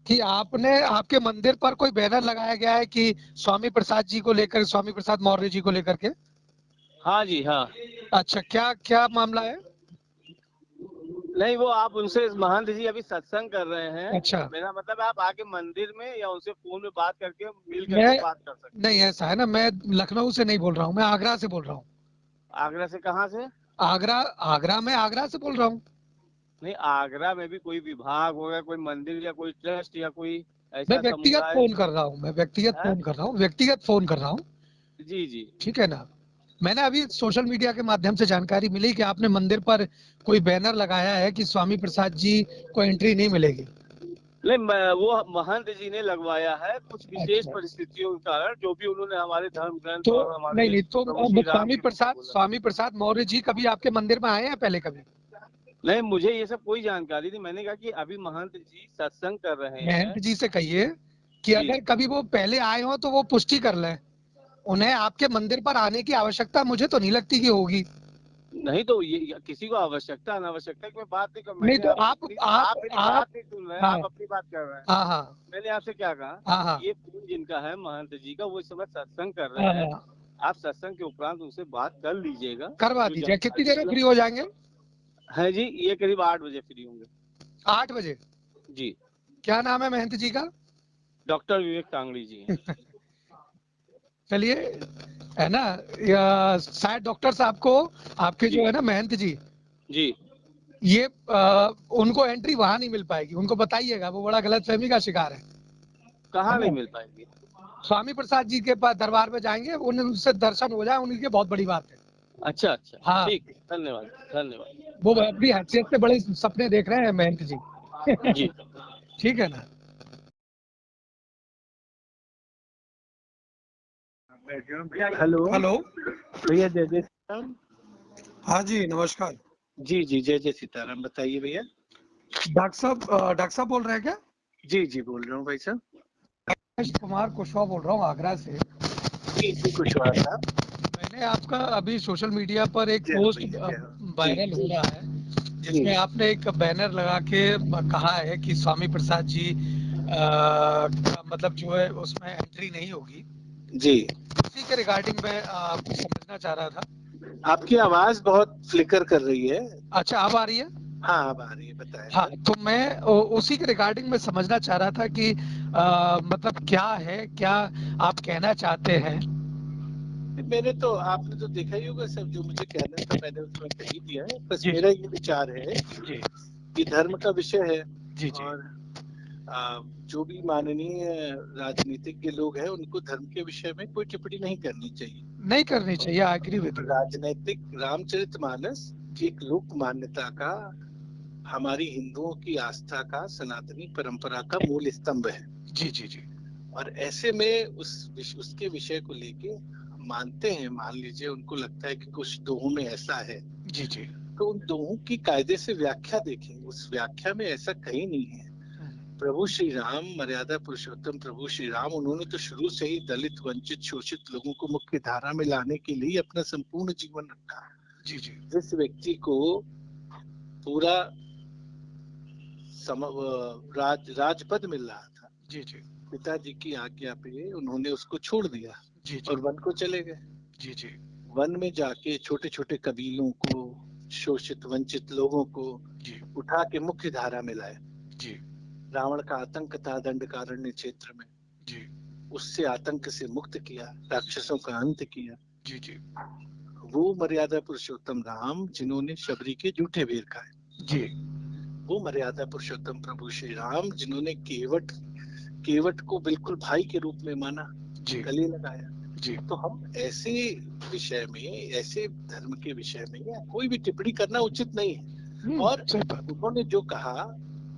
कि आपने आपके मंदिर पर कोई बैनर लगाया गया है कि स्वामी प्रसाद जी को लेकर, स्वामी प्रसाद मौर्य जी को लेकर के? हाँ जी, हाँ। अच्छा, क्या क्या मामला है? नहीं, वो आप उनसे, महंत जी अभी सत्संग कर रहे हैं। अच्छा, मेरा मतलब है आप आके मंदिर में या उनसे फोन में बात करके मिल मैं करके बात कर सकते नहीं, ऐसा है ना, मैं लखनऊ से नहीं बोल रहा हूँ, मैं आगरा से बोल रहा हूँ। हैं। आगरा से कहाँ से? आगरा, आगरा में आगरा से बोल रहा हूँ। नहीं, आगरा में भी कोई विभाग होगा, कोई मंदिर या कोई ट्रस्ट या कोई मैं ऐसा व्यक्तिगत समुदाय फोन कर रहा हूँ, मैं व्यक्तिगत है? फोन कर रहा हूँ, व्यक्तिगत फोन कर रहा हूँ। जी जी। ठीक है ना? मैंने अभी सोशल मीडिया के माध्यम से जानकारी मिली कि आपने मंदिर पर कोई बैनर लगाया है कि स्वामी प्रसाद जी को एंट्री नहीं मिलेगी। नहीं, वो महंत जी ने लगवाया है, कुछ विशेष अच्छा, परिस्थितियों के कारण, जो भी उन्होंने हमारे धर्म ग्रंथ तो और नहीं हमारे नहीं, तो प्रभु अब श्री राम के बोला। स्वामी प्रसाद मौर्य जी कभी आपके मंदिर में आए हैं पहले कभी? नहीं, मुझे ये सब कोई जानकारी नहीं। मैंने कहा कि अभी महंत जी सत्संग कर रहे हैं। महंत जी से कहिए कि जी। अगर कभी वो पहले आए हो तो वो पुष्टि कर लें। उन्हें आपके मंदिर पर आने की आवश्यकता मुझे तो नहीं लगती कि होगी। नहीं तो ये किसी को आवश्यकता अनावश्यकता की मैं बात नहीं कर, नहीं मैंने तो आपसे आप मेरी आप बात नहीं सुन रहे हैं, हाँ आप अपनी बात कर रहे हैं। हाँ हाँ मैंने आपसे क्या कहा हाँ कि हाँ ये फोन जिनका है महंत जी का, वो इस समय सत्संग कर रहे हाँ हैं। हाँ, आप सत्संग के उपरांत उनसे बात कर लीजिएगा, करवा जो दीजिए। कितनी जानकारी देर में फ्री हो जाएंगे? है जी। ये करीब 8 बजे फ्री होंगे। 8 बजे? जी। क्या नाम है महंत जी का? डॉक्टर विवेक टांगड़ी जी हैं। चलिए, है ना, या शायद डॉक्टर साहब को, आपके जी जो है ना महंत जी, जी। ये उनको एंट्री वहां नहीं मिल पाएगी, उनको बताइएगा, वो बड़ा गलतफहमी का शिकार है कहाँ नहीं ना? मिल पाएगी? स्वामी प्रसाद जी के पास दरबार में जाएंगे, उनसे दर्शन हो जाए, उनके बहुत बड़ी बात है। अच्छा अच्छा, हाँ, ठीक है, धन्यवाद धन्यवाद। वो अपनी हैसियत से बड़े सपने देख रहे हैं महंत जी। जी। ठीक है ना? हेलो। हेलो। भैया जय जय सीताराम। हाँ जी, नमस्कार। जी जी, जय जय सीताराम। बताइए भैया। डॉक्टर साहब बोल रहे हैं क्या? जी जी, बोल रहा हूँ भाई साहब। रमेश कुमार कुशवाहा बोल रहा हूँ, आगरा से। जी जी, कुशवाहा साहब। मैंने आपका अभी सोशल मीडिया पर एक जय हो पोस्ट भैया, जय हो। जी वायरल हो रहा है, जी जिसमें आपने एक बैनर लगा के कहा है कि स्वामी प्रसाद जी का मतलब जो है उसमें एंट्री नहीं होगी। जी। उसी के रिगार्डिंग मैं समझना चाह रहा था। आपकी आवाज बहुत फ्लिकर कर रही है। अच्छा, अब आ रही है? हाँ, अब आ रही है, बताएं हाँ, सर। तो मैं उसी के रिगार्डिंग में समझना चाह रहा था कि मतलब क्या है, क्या आप कहना चाहते हैं? मैंने तो, आपने तो देखा ही होगा सब, जो मुझे कहना था मैंने उसमें कह ही दिया है। बस जी मेरा ये विचार है जी कि धर्म का विषय है, जी जी और जो भी माननीय राजनीतिज्ञ लोग हैं उनको धर्म के विषय में कोई टिप्पणी नहीं करनी चाहिए। नहीं करनी चाहिए, आई एग्री विद यू। राजनैतिक रामचरितमानस एक लोक मान्यता का, हमारी हिंदुओं की आस्था का, सनातनी परंपरा का मूल स्तंभ है। जी जी जी और ऐसे में उसके विषय को लेके हम मानते हैं, मान लीजिए उनको लगता है कि कुछ दोहों में ऐसा है, जी जी। तो उन दोहों की कायदे से व्याख्या देखें। उस व्याख्या में ऐसा कहीं नहीं है। प्रभु श्री राम, मर्यादा पुरुषोत्तम प्रभु श्री राम, उन्होंने तो शुरू से ही दलित, वंचित, शोषित लोगों को मुख्य धारा में लाने के लिए अपना संपूर्ण जीवन रखा। जी जी जिस व्यक्ति को पूरा राजपद मिल रहा था, जी जी पिताजी की आज्ञा पे उन्होंने उसको छोड़ दिया जी जी और वन को चले गए। जी जी वन में जाके छोटे छोटे कबीलों को, शोषित वंचित लोगों को जी उठा के मुख्य धारा में लाए। जी रावण का आतंक था दंडकारण्य क्षेत्र में, जी उससे आतंक से मुक्त किया, राक्षसों का अंत किया। जी जी वो मर्यादा पुरुषोत्तम राम जिन्होंने शबरी के जूठे बेर खाए, जी वो मर्यादा पुरुषोत्तम प्रभु श्री राम जिन्होंने केवट केवट को बिल्कुल भाई के रूप में माना, जी गले लगाया। जी तो हम ऐसे विषय में, ऐसे धर्म के विषय में कोई भी टिप्पणी करना उचित नहीं है। और सही बात। उन्होंने जो कहा,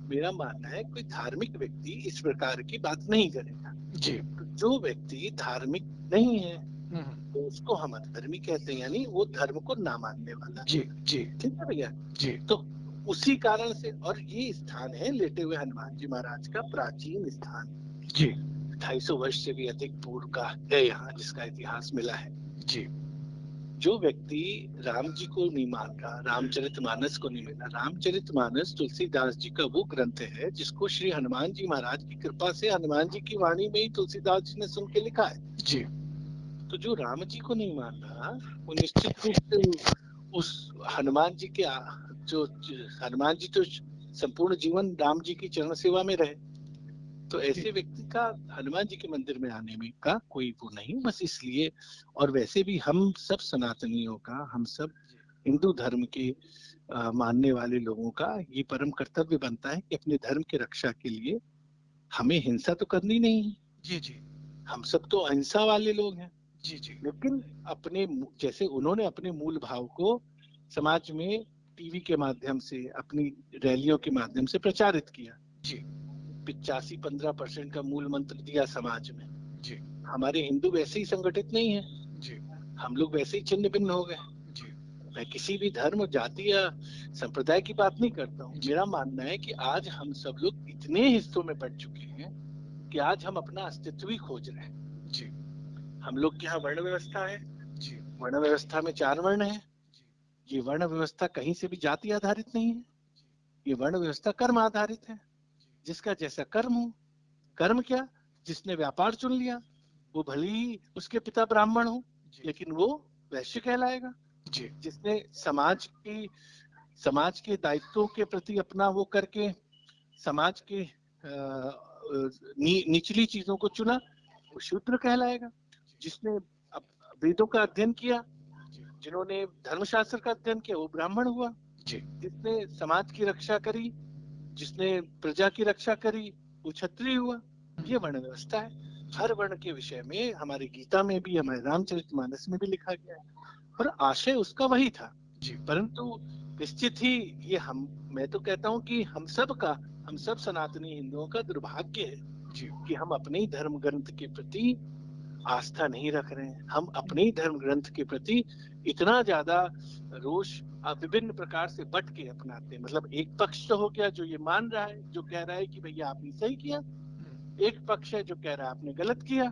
मेरा मानना है कोई धार्मिक व्यक्ति इस प्रकार की बात नहीं करेगा। जी। तो जो व्यक्ति धार्मिक नहीं है हम्म, तो उसको हम अधर्मी कहते हैं, यानी वो धर्म को ना मानने वाला। जी जी ठीक है भैया। जी तो उसी कारण से, और ये स्थान है लेटे हुए हनुमान जी महाराज का प्राचीन स्थान, जी 250 वर्ष से भी अधिक पूर्व का है यहाँ, जिसका इतिहास मिला है। जी जो व्यक्ति राम जी को नहीं मान रहा, रामचरितमानस को नहीं माना, रामचरितमानस तुलसीदास जी का वो ग्रंथ है जिसको श्री हनुमान जी महाराज की कृपा से हनुमान जी की वाणी में ही तुलसीदास जी ने सुन के लिखा है जी। तो जो राम जी को नहीं मान रहा वो निश्चित रूप से उस हनुमान जी के जो हनुमान जी तो संपूर्ण जीवन राम जी की चरण सेवा में रहे, तो ऐसे व्यक्ति का हनुमान जी के मंदिर में आने में का कोई वो नहीं, बस इसलिए। और वैसे भी हम सब सनातनियों का, हम सब हिंदू धर्म के मानने वाले लोगों का ये परम कर्तव्य बनता है कि अपने धर्म की रक्षा के लिए हमें हिंसा तो करनी नहीं है। जी जी। हम सब तो अहिंसा वाले लोग हैं। जी जी। लेकिन अपने जैसे उन्होंने अपने मूल भाव को समाज में टीवी के माध्यम से, अपनी रैलियों के माध्यम से प्रचारित किया। जी 85-15% का मूल मंत्र दिया समाज में। जी। हमारे हिंदू वैसे ही संगठित नहीं है जी। हम लोग वैसे ही छिन्न भिन्न हो गए। जी। मैं किसी भी धर्म, जाति या संप्रदाय की बात नहीं करता हूँ। जी। मेरा मानना है कि आज हम सब लोग इतने हिस्सों में बंट चुके हैं कि आज हम अपना अस्तित्व ही खोज रहे हैं। जी। हम लोग के यहाँ वर्ण व्यवस्था है। जी। वर्ण व्यवस्था में 4 वर्ण है। ये वर्ण व्यवस्था कहीं से भी जाति आधारित नहीं है। ये वर्ण व्यवस्था कर्म आधारित है। जिसका जैसा कर्म हो। कर्म क्या? जिसने व्यापार चुन लिया वो भले ही उसके पिता ब्राह्मण हो लेकिन वो वैश्य कहलाएगा। जी। जिसने समाज के दायित्वों के प्रति अपना वो करके समाज के निचली चीजों को चुना वो शूद्र कहलाएगा। जिसने वेदों का अध्ययन किया, जिन्होंने धर्मशास्त्र का अध्ययन किया वो ब्राह्मण हुआ। जिसने समाज की रक्षा करी, जिसने प्रजा की रक्षा करी वो क्षत्रिय हुआ। ये वर्ण व्यवस्था है। हर वर्ण के विषय में हमारी गीता में भी, हमारे रामचरितमानस में भी लिखा गया है और आशय उसका वही था। परंतु निश्चित ही ये मैं तो कहता हूँ कि हम सब सनातनी हिंदुओं का दुर्भाग्य है कि हम अपने ही धर्म ग्रंथ के प्रति आस्था नहीं रख रहे हैं। हम अपने ही धर्म ग्रंथ के प्रति इतना ज्यादा रोष विभिन्न प्रकार से बट के अपनाते हैं। मतलब एक पक्ष तो हो गया जो ये मान रहा है, जो कह रहा है कि भैया आपने सही किया, एक पक्ष है जो कह रहा है आपने गलत किया।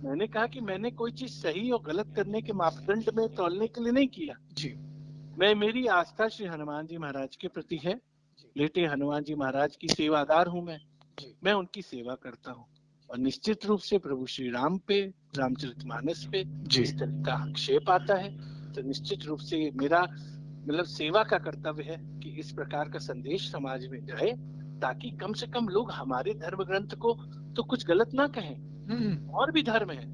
मैंने कहा कि मैंने कोई चीज सही और गलत करने के मापदंड में तौलने के लिए नहीं किया। मेरी आस्था श्री हनुमान जी महाराज के प्रति है। लेटे हनुमान जी महाराज की सेवादार हूँ मैं उनकी सेवा करता हूँ। और निश्चित रूप से प्रभु श्री राम पे, रामचरितमानस पे इस तरह का आक्षेप आता है तो निश्चित रूप से मेरा मतलब सेवा का कर्तव्य है कि इस प्रकार का संदेश समाज में जाए ताकि कम से कम लोग हमारे धर्म ग्रंथ को तो कुछ गलत ना कहें। और भी धर्म है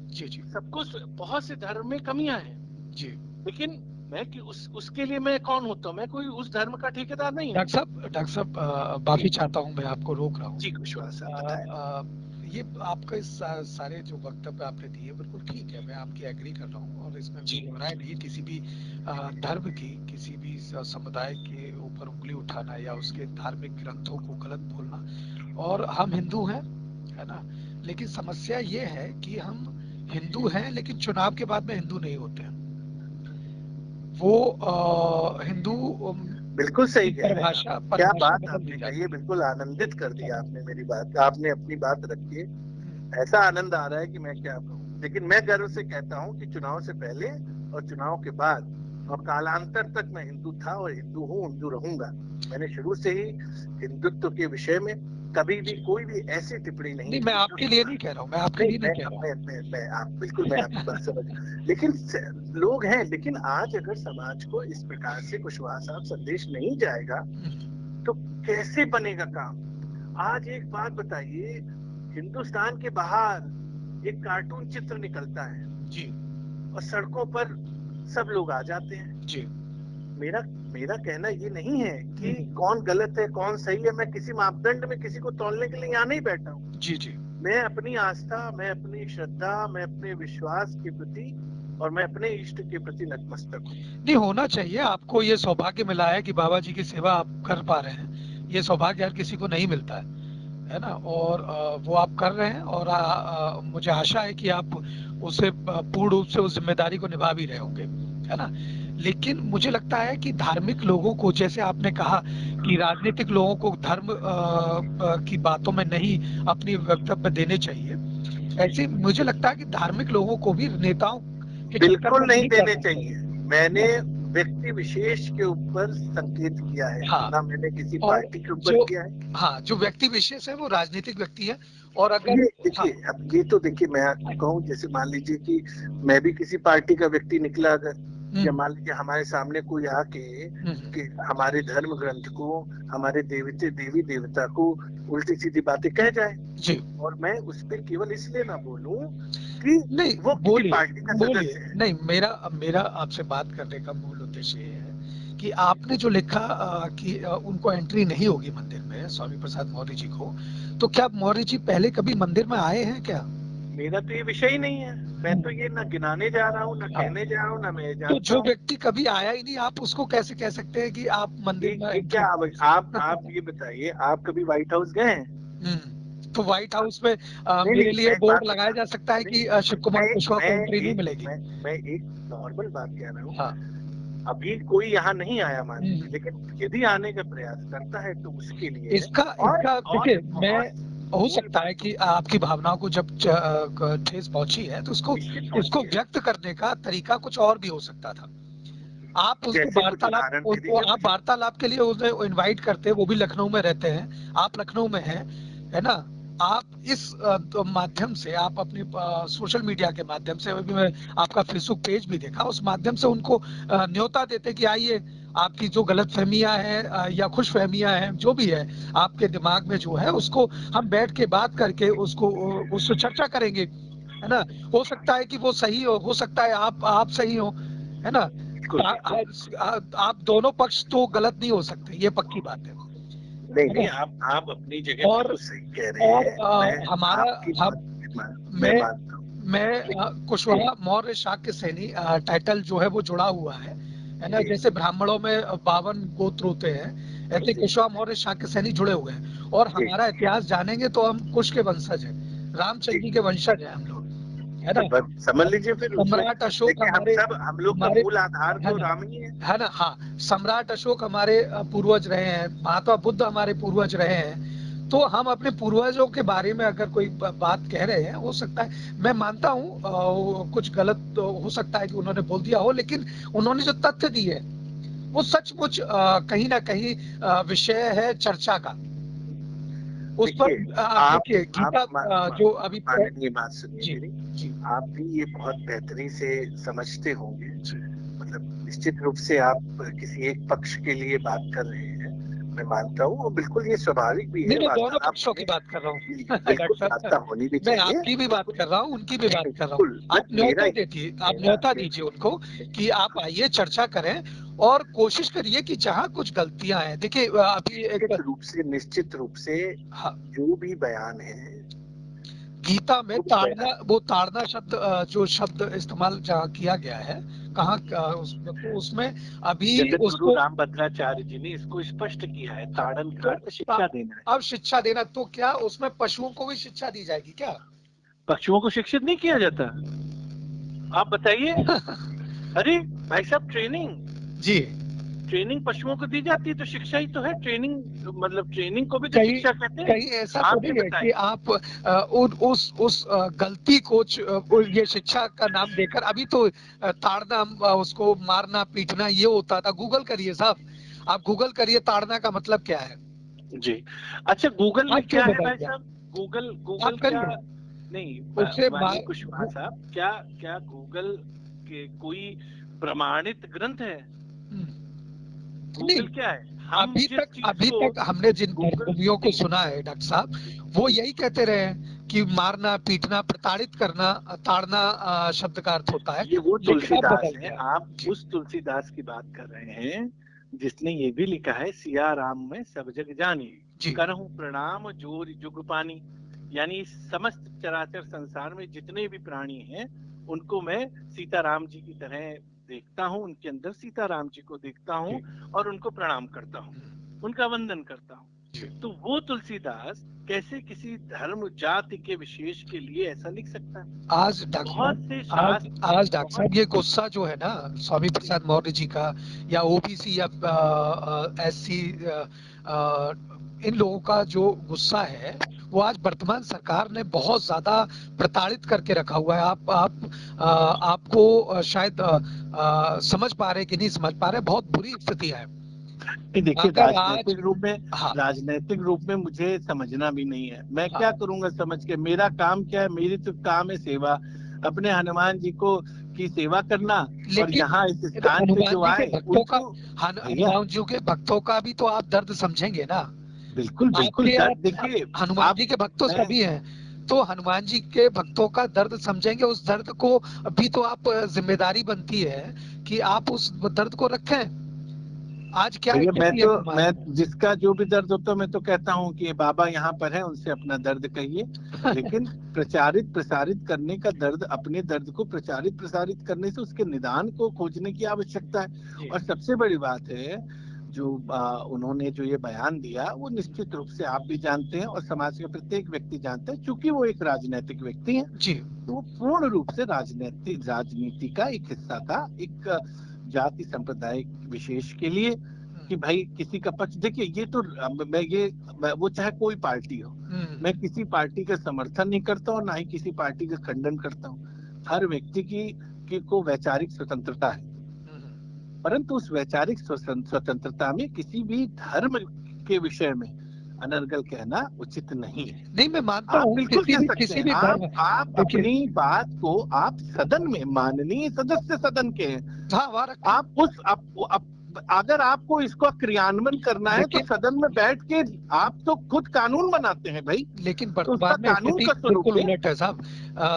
जी, सबको बहुत से धर्म में कमियां हैं जी, लेकिन मैं कि उसके लिए मैं कौन होता हूँ? मैं कोई उस धर्म का ठेकेदार नहीं हूँ। डॉक्टर साहब माफी चाहता हूँ, मैं आपको रोक रहा हूँ जी। कुशवाहा साहब ये आपका सारे जो वक्तव्य आपने दिए बिल्कुल ठीक है, मैं आपकी एग्री कर रहा हूँ और इसमें राय नहीं। किसी भी धर्म की, किसी भी समुदाय के ऊपर उंगली उठाना या उसके धार्मिक ग्रंथों को गलत बोलना, और हम हिंदू हैं, है ना, लेकिन समस्या ये है कि हम हिंदू हैं लेकिन चुनाव के बाद में हिंदू नहीं होते हैं। वो हिंदू बिल्कुल सही कह रहे हैं। क्या बात आपने कही है, बिल्कुल आनंदित कर दिया आपने मेरी बात। आपने अपनी बात रखी, ऐसा आनंद आ रहा है कि मैं क्या कहूँ। लेकिन मैं गर्व से कहता हूँ कि चुनाव से पहले और चुनाव के बाद और कालांतर तक मैं हिंदू था और हिंदू हूँ, हिंदू रहूंगा। मैंने शुरू से ही हिंदुत्व के विषय में कभी भी कोई भी ऐसी टिप्पणी नहीं। मैं आपके लिए नहीं कह रहा हूँ, मैं आपके लिए नहीं कह रहा हूँ। मैं आप बिल्कुल, मैं आपकी बात समझ। लेकिन लोग हैं, लेकिन आज अगर समाज को इस प्रकार से कुशवाहा साहब संदेश नहीं जाएगा तो कैसे बनेगा काम? आज एक बात बताइए, हिंदुस्तान के बाहर एक कार्टून चित्र निकलता है जी और सड़कों पर सब लोग आ जाते हैं जी। मेरा कहना ये नहीं है कि कौन गलत है कौन सही है। मैं किसी मापदंड में किसी को तौलने के लिए यहाँ नहीं बैठा हूँ जी जी। मैं अपनी आस्था, मैं अपनी श्रद्धा, मैं अपने विश्वास के प्रति और मैं अपने इष्ट के प्रति नतमस्तक हूँ। नहीं, होना चाहिए। आपको ये सौभाग्य मिला है कि बाबा जी की सेवा आप कर पा रहे हैं। ये सौभाग्य हर किसी को नहीं मिलता है ना, और वो आप कर रहे हैं और मुझे आशा है कि आप उसे पूर्ण रूप से उस जिम्मेदारी को निभा भी रहे होंगे, है ना। लेकिन मुझे लगता है कि धार्मिक लोगों को, जैसे आपने कहा कि राजनीतिक लोगों को धर्म की बातों में नहीं अपनी वक्तव्य देने चाहिए, ऐसे मुझे लगता है कि धार्मिक लोगों को भी नेताओं बिल्कुल नहीं देने चाहिए। मैंने व्यक्ति विशेष के ऊपर संकेत किया है, हाँ, ना मैंने किसी और पार्टी के ऊपर जो किया है। हाँ, जो व्यक्ति विशेष है वो राजनीतिक व्यक्ति है, और अगर ये हाँ, देखिए, अब ये तो देखिए, मैं आपको कहूँ, जैसे मान लीजिए कि मैं भी किसी पार्टी का व्यक्ति निकला अगर, या मान लीजिए हमारे सामने कोई आके कि हमारे धर्म ग्रंथ को, हमारे देवी देवता को उल्टी सीधी बातें कह जाए, जी, और मैं उस पर केवल इसलिए ना बोलूं कि नहीं वो किसी बोलिए, पार्टी का बोलिए, सदस्य है। नहीं, मेरा मेरा आपसे बात करने का मूल उद्देश्य ये है कि आपने जो लिखा कि उनको एंट्री नहीं होगी मंदिर में, स्वामी प्रसाद मौर्य जी को, तो क्या मौर्य जी पहले कभी मंदिर में आए हैं क्या? मेरा तो ये विषय ही नहीं है। मैं तो ये ना गिनाने जा रहा हूँ, ना हाँ, कहने जा रहा हूँ, ना मैं तो जानता जो हूँ। व्यक्ति कभी आया ही नहीं, आप उसको कैसे कह सकते हैं कि आप मंदिर में ये क्या, एंट्री कर आप ये बताइए, आप कभी व्हाइट हाउस गए हैं? तो व्हाइट हाउस में नहीं मेरे नहीं, लिए मैं एक बोर्ड बात लगाया बता, जा सकता है नहीं, कि शिव कुमार कुशवाहा को एंट्री नहीं मिलेगी। मैं एक नॉर्मल बात कह रहा हूँ। हाँ, अभी कोई यहाँ नहीं आया मान लीजिए, लेकिन यदि आने का प्रयास करता है तो उसके लिए, इसका और इसका और देखिए, मैं बहुत हो मूल सकता बात, है कि आपकी भावनाओं को जब ठेस पहुंची है तो उसको निश्चित उसको पहुंची है। व्यक्त करने का तरीका कुछ और भी हो सकता था। आप उसको जैसे कुछ वार्तालाप, उदाहरण भी वो दीजिए आप मुझे। वार्तालाप के लिए उसे इनवाइट करते हैं, वो भी लखनऊ में रहते हैं, आप लखनऊ में हैं, है ना? आप इस तो माध्यम से, आप अपने सोशल मीडिया के माध्यम से, अभी मैं आपका फेसबुक पेज भी देखा, उस माध्यम से उनको न्योता देते कि आइए, आपकी जो गलतफहमियां हैं या खुशफहमियां हैं, जो भी है आपके दिमाग में जो है, उसको हम बैठ के बात करके उसको चर्चा करेंगे, है ना? हो सकता है कि वो सही हो सकता है आप सही हो, है ना? बिल्कुल बिल्कुल। आप दोनों पक्ष तो गलत नहीं हो सकते, ये पक्की बात नहीं है नहीं, ना? आप अपनी जगह और बिल्कुल सही कह रहे और हैं। मैं हमारा आपकी हम बात मैं मैं मानता हूँ, मैं लेकिन कुशवाहा मौर्य शाक्य सैनी टाइटल जो है वो जुड़ा हुआ है ना? जी जैसे ब्राह्मणों में 52 गोत्र होते हैं, ऐसे जी कुशवाहा मौर्य शाक्य सैनी जुड़े हुए हैं, और जी हमारा इतिहास जानेंगे तो हम कुश के वंशज हैं, रामचंद्र जी, जी के वंशज हैं हम लोग, है तो ना? बस समझ लीजिए फिर उसमें। सम्राट अशोक देखिए, हम लोग का हमारे मूल आधार है तो ना राम ही है। है ना? हाँ, सम्राट अशोक हमारे पूर्वज रहे हैं, महात्मा बुद्ध हमारे पूर्वज रहे हैं, तो हम अपने पूर्वजों के बारे में अगर कोई बात कह रहे हैं, हो सकता है, मैं मानता हूँ कुछ गलत तो हो सकता है कि उन्होंने बोल दिया हो, लेकिन उन्होंने जो तथ्य दिए वो सचमुच कहीं ना कहीं विषय है चर्चा का। उस पर देखिए, आप देखिए आप गीता जो अभी माननीय, बात सुनिए जी मेरी। जी आप भी ये बहुत बेहतरी से समझते होंगे। जी, मतलब निश्चित रूप से आप किसी एक पक्ष के लिए बात कर रहे हैं, मैं मानता हूँ, और बिल्कुल ये स्वाभाविक भी नहीं, है, मैं दोनों वार्तालाप पक्षों में की बात कर रहा हूँ डॉक्टर बिल्कुल वार्ता साहब, होनी भी मैं चाहिए, आपकी भी बात बिल्कुल। कर रहा हूँ, उनकी भी नहीं बात नहीं, कर रहा बिल्कुल, हूँ। आप बट न्योता दीजिए, आप मेरा न्योता मेरा दीजिए उनको कि आप आइए, चर्चा करें, और कोशिश करिए कि जहाँ कुछ गलतियां हैं, देखिए अभी एक निश्चित रूप से हाँ, जो भी बयान है, गीता में जो भी ताड़ना, बयान, वो ताड़ना शब्द जो शब्द इस्तेमाल जहाँ किया गया है, कहाँ तो उसमें अभी जगत गुरु उसको रामभद्राचार्य जी ने इसको स्पष्ट किया है, हाँ, ताड़न का तो अर्थ शिक्षा देना है। अब शिक्षा देना, तो क्या उसमें पशुओं को भी शिक्षा दी जाएगी क्या? पशुओं को शिक्षित नहीं किया जाता, आप बताइए। अरे भाई साहब, जी, ट्रेनिंग पशुओं को दी जाती है तो शिक्षा ही तो है ट्रेनिंग। मतलब ट्रेनिंग को भी तो कहीं शिक्षा कहते हैं। कहीं ऐसा तो आप ये नहीं है कि बताइए। आप उस गलती को ये शिक्षा का नाम देकर, अभी तो ताड़ना, उसको मारना पीटना ये होता था, गूगल करिए साहब, आप गूगल करिए ताड़ना का मतलब क्या है, जी, अच्छा, गूगल में आप क्यों क्या है भाई बताइए, साहब? गूगल गूगल आप क्या? करिए नहीं, उससे माननीय कुशवाहा साहब, क्या क्या गूगल के कोई प्रमाणित ग्रंथ है? नहीं, गूगल क्या है? हम जिस चीज अभी को तक हमने जिन गूगल धर्मगुरुओं को नहीं, सुना है डॉक्टर साहब, वो यही कहते रहे हैं कि मारना पीटना प्रताड़ित करना, ताड़ना शब्द का अर्थ होता है, ये वो लेकिन अब तुलसीदास बदल है। गया। आप जी, उस तुलसीदास की बात कर रहे हैं जिसने ये भी लिखा है, सिया राम में सब जग जानी, जी, करहूं प्रणाम जोर जुग पानी। यानी इस समस्त चराचर संसार में जितने भी प्राणी हैं, उनको मैं सीताराम जी की तरह देखता हूँ, उनके अंदर सीताराम जी को देखता जी, हूँ, और उनको प्रणाम करता हूँ, उनका वंदन करता हूँ। जी। तो वो तुलसीदास कैसे किसी धर्म जाति के विशेष के लिए ऐसा लिख सकता है? आज डॉक्टर बहुत साहब, से आज शास्त्र, आज डॉक्टर बहुत, साहब, ये गुस्सा जो है ना स्वामी प्रसाद मौर्य जी का, या ओबीसी, या एससी, इन लोगों का जो गुस्सा है, वो आज वर्तमान सरकार ने बहुत ज्यादा प्रताड़ित करके रखा हुआ है। आपको शायद समझ पा रहे कि नहीं समझ पा रहे, बहुत बुरी स्थिति है। देखिए, अगर आज हाँ राजनीतिक रूप में मुझे समझना भी नहीं है। मैं हाँ क्या करूंगा समझ के? मेरा काम क्या है? मेरी तो काम है सेवा, अपने हनुमान जी को की सेवा करना। और लेकिन यहाँ इस स्थान पे हनुमान जो जी के आए भक्तों का, उनको, भैया हनुमान जी के भक्तों का भी तो आप दर्द समझेंगे ना। बिल्कुल बिल्कुल, आपके आप देखिए हनुमान आप, जी के भक्त तो मैं सभी हैं, तो हनुमान जी के भक्तों का दर्द समझेंगे। उस दर्द को भी तो आप, जिम्मेदारी बनती है कि आप उस दर्द को रखें। आज क्या भैया, स्थिति है मैं समाज में। जिसका जो भी दर्द होता है मैं तो कहता हूँ कि ये बाबा यहाँ पर है, उनसे अपना दर्द कहिए। लेकिन प्रचारित प्रसारित करने का दर्द, अपने दर्द को प्रचारित प्रसारित करने से उसके निदान को खोजने की आवश्यकता है। जी और सबसे बड़ी बात है जो उन्होंने जो ये बयान दिया, वो निश्चित रूप से आप भी जानते हैं और समाज का प्रत्येक व्यक्ति जानता है, क्योंकि वो एक राजनीतिक व्यक्ति है। जी तो वो पूर्ण रूप से राजनीति का एक हिस्सा था, एक जाति संप्रदाय विशेष के लिए, कि भाई किसी का पक्ष देखिए। ये तो वो चाहे कोई पार्टी हो, मैं किसी पार्टी का समर्थन नहीं करता और ना ही किसी पार्टी का खंडन करता हूँ। हर व्यक्ति की को वैचारिक स्वतंत्रता है, परंतु उस वैचारिक स्वतंत्रता में किसी भी धर्म के विषय में अनर्गल कहना उचित नहीं है। नहीं, मैं मानता आप हूँ बिल्कुल कह सकते किसी हैं, भी धर्म, आप देखिए अपनी बात को आप सदन में, माननीय सदस्य सदन के हैं, हाँ वहाँ रखें। अगर आपको इसको क्रियान्वयन करना है तो लेकिन सदन में बैठ के, आप तो खुद कानून बनाते हैं भाई, लेकिन तो उसका वर्तमान में कानून स्थिति का स्वरूप बिल्कुल है। उलट है साहब।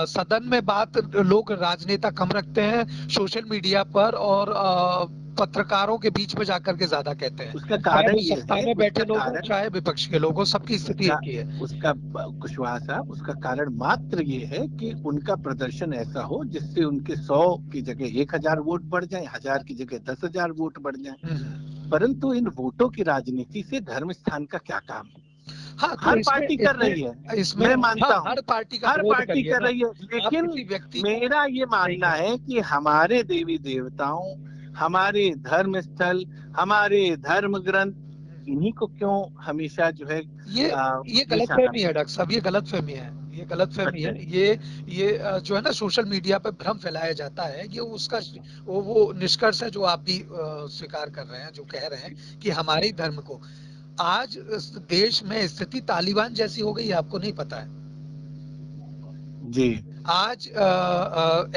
सदन में बात लोग राजनेता कम रखते हैं, सोशल मीडिया पर और पत्रकारों के बीच में जाकर के ज्यादा कहते हैं। उसका चाहे कारण वो ये सत्ता है, में बैठे उसका लोग हो, कारण चाहे विपक्ष के लोग हो, सबकी स्थिति उसका एक ही है। उसका कुशवाहा साहब, उसका कारण मात्र ये है कि उनका प्रदर्शन ऐसा हो जिससे उनके 100 की जगह 1000 वोट बढ़ जाए, 1000 की जगह 10,000 वोट बढ़ जाए। परंतु इन वोटों की राजनीति से धर्म स्थान का क्या काम? हाँ तो हर इसमें पार्टी कर रही है, इसमें मैं हाँ, मानता हूँ, हर पार्टी का हर विरोध पार्टी करिए कर ना। रही है। आप लेकिन किसी व्यक्ति का मेरा ये नहीं मानना करें। है कि हमारे देवी देवताओं, हमारे धर्म स्थल, हमारे धर्म ग्रंथ, इन्हीं को क्यों हमेशा जो है ये ये निशाना गलतफहमी है डॉक्टर साहब, ये गलतफहमी है, ये गलतफहमी अच्छा है। जी। ये जो है ना, सोशल मीडिया पे भ्रम फैलाया जाता है, ये उसका वो निष्कर्ष है जो आप भी स्वीकार कर रहे हैं, जो कह रहे हैं कि हमारे ही धर्म को आज इस देश में स्थिति तालिबान जैसी हो गई है, आपको नहीं पता है। जी आज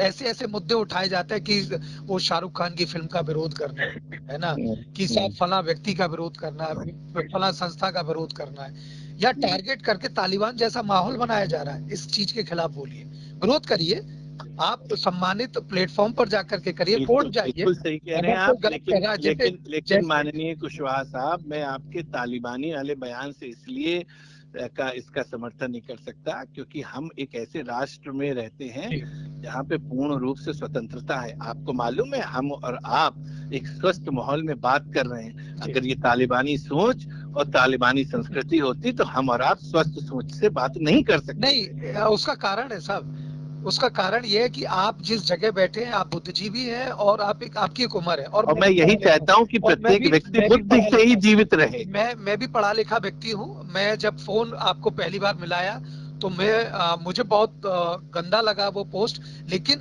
ऐसे ऐसे मुद्दे उठाए जाते हैं कि वो शाहरुख खान की फिल्म का विरोध करना है ना, कि साहब फला व्यक्ति का विरोध करना है, फला संस्था का विरोध करना है, या टारगेट करके तालिबान जैसा माहौल बनाया जा रहा है। इस चीज के खिलाफ बोलिए, विरोध करिए, आप सम्मानित प्लेटफॉर्म पर जाकर के करिए, कोर्ट बिल्कुल जाइए। बिल्कुल सही कह रहे हैं अगर कोई आप। गलत कर लेकिन रहा है, जैसे लेकिन जैसे माननीय कुशवाहा साहब, मैं आपके तालिबानी वाले बयान से इसलिए इसका समर्थन नहीं कर सकता, क्योंकि हम एक ऐसे राष्ट्र में रहते हैं जी जहाँ पे पूर्ण रूप से स्वतंत्रता है। आपको मालूम है, हम और आप एक स्वस्थ माहौल में बात कर रहे हैं। जी अगर ये तालिबानी सोच और तालिबानी संस्कृति होती तो हम और आप स्वस्थ सोच से बात नहीं कर सकते थे। नहीं, उसका कारण है साहब, उसका कारण ये है कि आप जिस जगह बैठे हैं, आप बुद्धिजीवी हैं और आप एक आपकी एक उम्र है, और और मैं मैं भी यही पढ़ा लिखा चाहता हूँ कि हूँ, और प्रत्येक व्यक्ति मैं भी बुद्धि पढ़ा से ही लिखा, जीवित रहे। मैं भी पढ़ा लिखा व्यक्ति हूँ। मैं जब फोन आपको पहली बार मिलाया तो मुझे बहुत गंदा लगा वो पोस्ट, लेकिन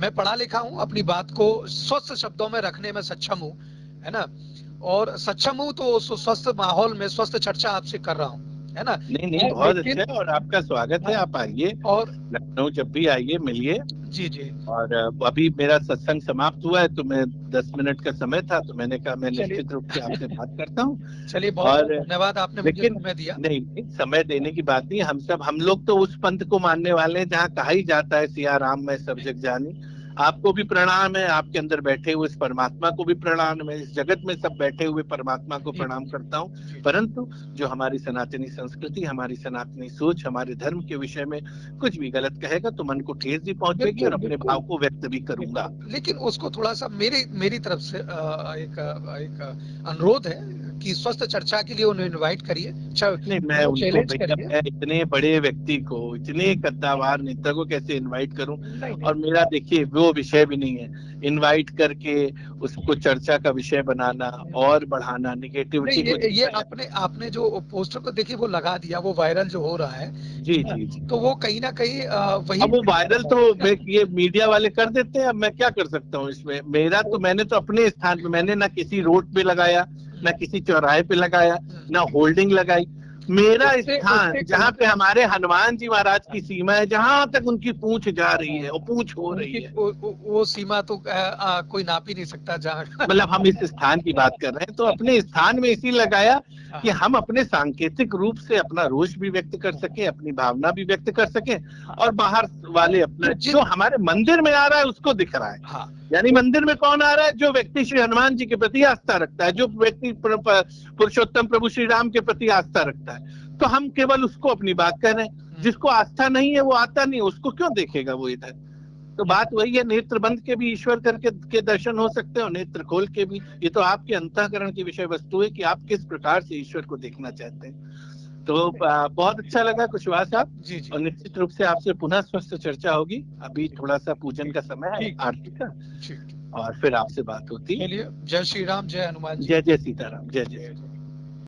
मैं पढ़ा लिखा हूँ, अपनी बात को स्वस्थ शब्दों में रखने में सक्षम हूँ, है ना, और सक्षम हूँ तो स्वस्थ माहौल में स्वस्थ चर्चा आपसे कर रहा हूँ, है ना। नहीं नहीं, बहुत अच्छा लेकिन है और आपका स्वागत है। हाँ, आप आइए और लखनऊ, जब भी आइए मिलिए। जी जी, और अभी मेरा सत्संग समाप्त हुआ है तो मैं 10 मिनट का समय था, तो मैंने कहा मैं चलिए निश्चित रूप से आपसे बात करता हूँ। चलिए, बहुत बहुत और धन्यवाद, आपने मुझे लेकिन समय दिया। नहीं नहीं, समय देने की बात नहीं। हम लोग तो उस पंथ को मानने वाले हैं जहाँ कहा ही जाता है सिया राम मैं सब जग जानी। आपको भी प्रणाम है, आपके अंदर बैठे हुए इस परमात्मा को भी प्रणाम है, इस जगत में सब बैठे हुए परमात्मा को जी प्रणाम करता हूँ। जी जी, परंतु जो हमारी सनातनी संस्कृति, हमारी सनातनी सोच, हमारे धर्म के विषय में कुछ भी गलत कहेगा तो मन को ठेस भी पहुंचेगी और बिल्कुल अपने बिल्कुल भाव को व्यक्त भी करूंगा। बिल्कुल, लेकिन उसको थोड़ा सा मेरी मेरी तरफ से एक एक अनुरोध है कि स्वस्थ चर्चा के लिए उन्हें इनवाइट करिए, नहीं, मैं उनको चैलेंज भैया, करिए। मैं इतने बड़े व्यक्ति को, इतने कद्दावर नेता को कैसे इनवाइट करूं? नहीं और नहीं मेरा देखिए वो विषय भी नहीं है इनवाइट करके उसको चर्चा का विषय बनाना और बढ़ाना, नहीं, निगेटिविटी को ये जितना आपने आपने जो पोस्टर को देखिए वो लगा दिया, वो वायरल जो हो रहा है जी ना, जी जी। तो वो कहीं ना कहीं वही अब वो वायरल तो ना। ये मीडिया वाले कर देते हैं, अब मैं क्या कर सकता हूँ इसमें? मेरा तो, मैंने तो अपने स्थान पे, मैंने ना किसी रोड पे लगाया, ना किसी चौराहे पे लगाया, ना होल्डिंग लगाई। मेरा उससे स्थान उससे जहाँ कहीं पे हमारे हनुमान जी महाराज की सीमा है, जहां तक उनकी पूंछ जा रही है और पूंछ हो रही उनकी है, वो सीमा तो कोई नाप ही नहीं सकता जहाँ मतलब हम इस स्थान की बात कर रहे हैं, तो अपने स्थान में इसी लगाया कि हाँ, हम अपने सांकेतिक रूप से अपना रोष भी व्यक्त कर सके, अपनी भावना भी व्यक्त कर सके, हाँ, और बाहर वाले अपना तो जो हमारे मंदिर में आ रहा है उसको दिख रहा है। हाँ, यानी तो मंदिर में कौन आ रहा है? जो व्यक्ति श्री हनुमान जी के प्रति आस्था रखता है, जो व्यक्ति पुरुषोत्तम प्रभु श्री राम के प्रति आस्था रखता है, तो हम केवल उसको अपनी बात कर रहे हैं। जिसको आस्था नहीं है वो आता नहीं, उसको क्यों देखेगा वो इधर? तो बात वही है, नेत्र बंद के भी ईश्वर करके के दर्शन हो सकते हैं और नेत्र खोल के भी। ये तो आपके अंतःकरण की विषय वस्तु है कि आप किस प्रकार से ईश्वर को देखना चाहते हैं। तो बहुत अच्छा लगा कुशवाहा साहब, जी जी और निश्चित रूप से आपसे पुनः स्वस्थ चर्चा होगी। अभी जी, थोड़ा सा पूजन का समय है, ठीक आरती का, ठीक। और फिर आपसे बात होती है। चलिए, जय श्री राम, जय हनुमान जी। जय जय सीताराम, जय जय।